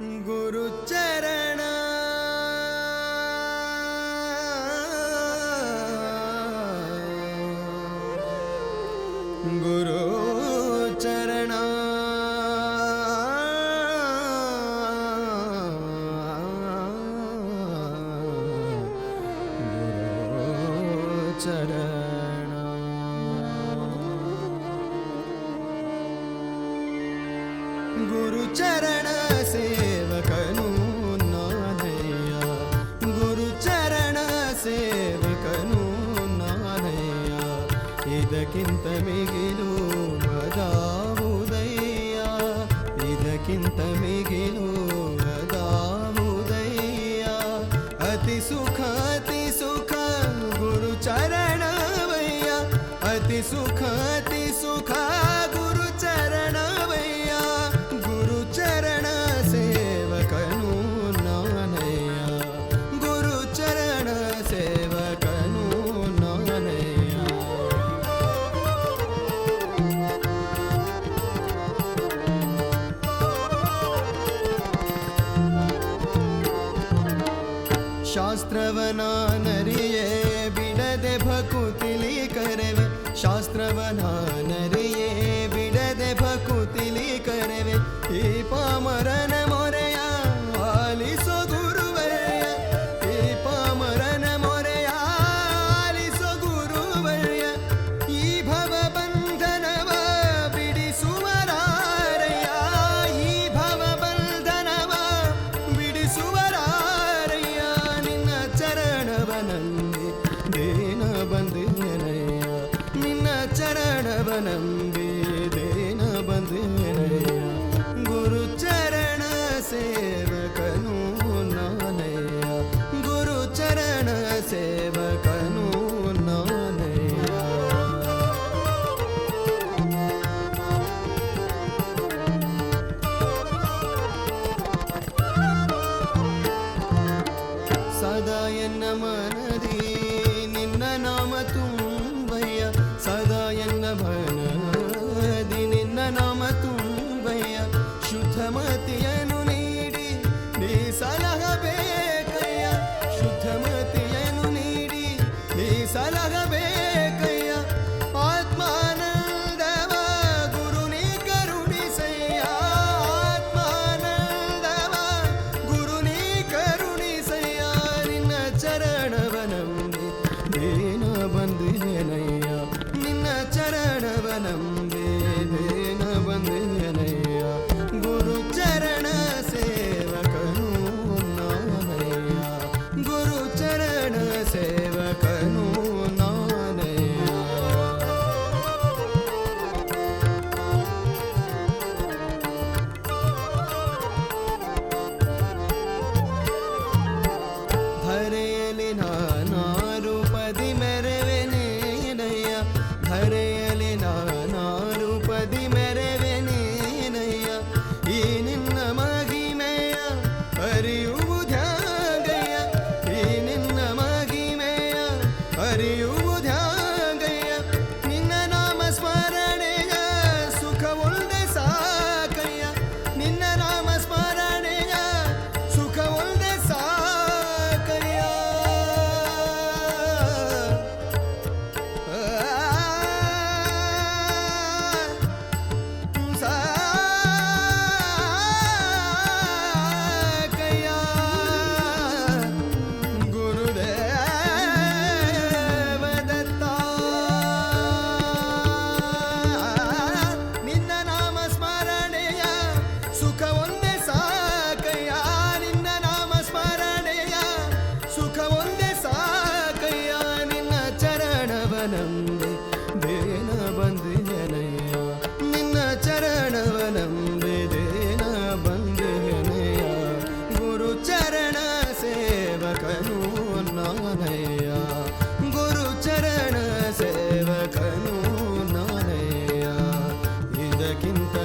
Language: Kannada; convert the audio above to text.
ಗುರುಚರಣ ಗುರುಚರಣ ಗುರುಚರಣ ಗುರುಚರಣ ಸೇವಕನು ನಾನಯ್ಯ ಗುರುಚರಣ ಸೇವಕನು ನಾನಯ್ಯ ಇದಕ್ಕಿಂತ ಮಿಗಿಲು ಅದಾವುದಯ್ಯ ಇದಕ್ಕಿಂತ ಮಿಗಿಲು ಅದಾವುದಯ್ಯ ಅತಿ ಸುಖ ಗುರುಚರಣವಯ್ಯ ಅತಿ ಸುಖ ಗುರುಚರಣವಯ್ಯ ಗುರುಚರಣ ಸೇವಕನು ನಾನಯ್ಯ ಗುರುಚರಣ ಸೇವಕನು ನಾನಯ್ಯ ಶಾಸ್ತ್ರವನಾನರಿಯೇ ಬಿಡದೆ ಭಕುತಿಲಿ ಕರೆವೆ ಶಾಸ್ತ್ರವನಾನರಿಯೇ ಬಿಡದೆ ಭಕುತಿಲಿ ಕರೆವೆ ಈ ಪಾಮರನ ಮೊರೆಯ ಆಲಿಸೋ ಗುರುವರ್ಯ ಈ ಪಾಮರನ ಮೊರೆಯ ಆಲಿಸೋ ಗುರುವರ್ಯ ಈ ಭವ ಬಂಧನವ ಬಿಡಿಸುವರಾರಯ್ಯ ಈ ಭವ ಬಂಧನವ ಬಿಡಿಸುವರಾರಯ್ಯ ನಿನ್ನ ಚರಣವನಂದಿ ದೇನ ಬಂದಿನಯ್ಯ ನಿನ್ನ ಚರಣವನಂದಿ ದೇನ ಬಂದಿನಯ್ಯ ಗುರುಚರಣ ಸೇವಕನು ನಾನಯ್ಯ ಗುರುಚರಣ ಸೇವಕನು ನಾನಯ್ಯ ಸದಾ ಎನ್ನ ಮನದಿ ನಿನ್ನ ನಾಮ ತುಂಬಯ್ಯ ಸದಾ ಎನ್ನ ಮನದಿ ನಿನ್ನ ನಾಮ ತುಂಬಯ್ಯ ಶುದ್ಧಮತಿಯನ್ನು ನೀಡಿ ನೀ ಸಲಹಬೇಕಯ್ಯ ಶುದ್ಧಮತಿಯನ್ನು ನೀಡಿ ನೀ ಸಲಹಬೇಕಯ್ಯ ಆತ್ಮಾನಂದವ ಗುರು ನೀ ಕರುಣಿಸಯ್ಯ ಆತ್ಮಾನಂದವ ಗುರು ನೀ ಕರುಣಿಸಯ್ಯ ನಿನ್ನ ಚರಣವನಂದಿ ದೇನ ಬಂದಿನಯ್ಯ ನಿನ್ನ ಚರಣವನಂದಿ ದೇನ ಬಂದಿನಯ್ಯ ಗುರುಚರಣ ಸೇವಕನು ನಾನಯ್ಯ ಗುರುಚರಣ ಸೇವಕನು ನಾನಯ್ಯ ಧರೆಯಲಿ ನಾನಾರೂಪದಿ ಮೆರವೆನೇನಯ್ಯ ಧರೆಯಲಿ ನಾನಾರೂಪದಿ ಮೆರವೆನೇನಯ್ಯ ಈ ನಿನ್ನ ಮಹಿಮೆಯ ಅರಿಯುವುದ್ಯಾಗಯ್ಯ ಈ ನಿನ್ನ ಮಹಿಮೆಯ ಅರಿಯುವುದ್ಯಾಗಯ್ಯ ನಿನ್ನ ನಾಮ ಸ್ಮರಣೆಯ ಸುಖವೊಂದೆ ಸಾಕಯ್ಯ ನಿನ್ನ ನಾಮ ಸ್ಮರಣೆಯ ಸುಖವೊಂದೆ ಸಾಕಯ್ಯ ಸಾಕಯ್ಯ ಗುರುದೇವ ದತ್ತ ನಿನ್ನ ನಾಮ ಸ್ಮರಣೆಯ ಸುಖವೊಂದೆ ಸಾಕಯ್ಯ ನಿನ್ನ ನಾಮ ಸ್ಮರಣೆಯ ಸುಖವೊಂದೆ ಸಾಕಯ್ಯ ನಿನ್ನ ಚರಣವನಂದೆ ದೇನ ಬಂದಿನಯ್ಯ ನಿನ್ನ ಚರಣವನಂದೆ ದೇನ ಬಂದಿನಯ್ಯ ಗುರುಚರಣ ಸೇವಕನು ನಾನಯ್ಯ ಗುರುಚರಣ ಸೇವಕನು ನಾನಯ್ಯ ಇದಕ್ಕಿಂತ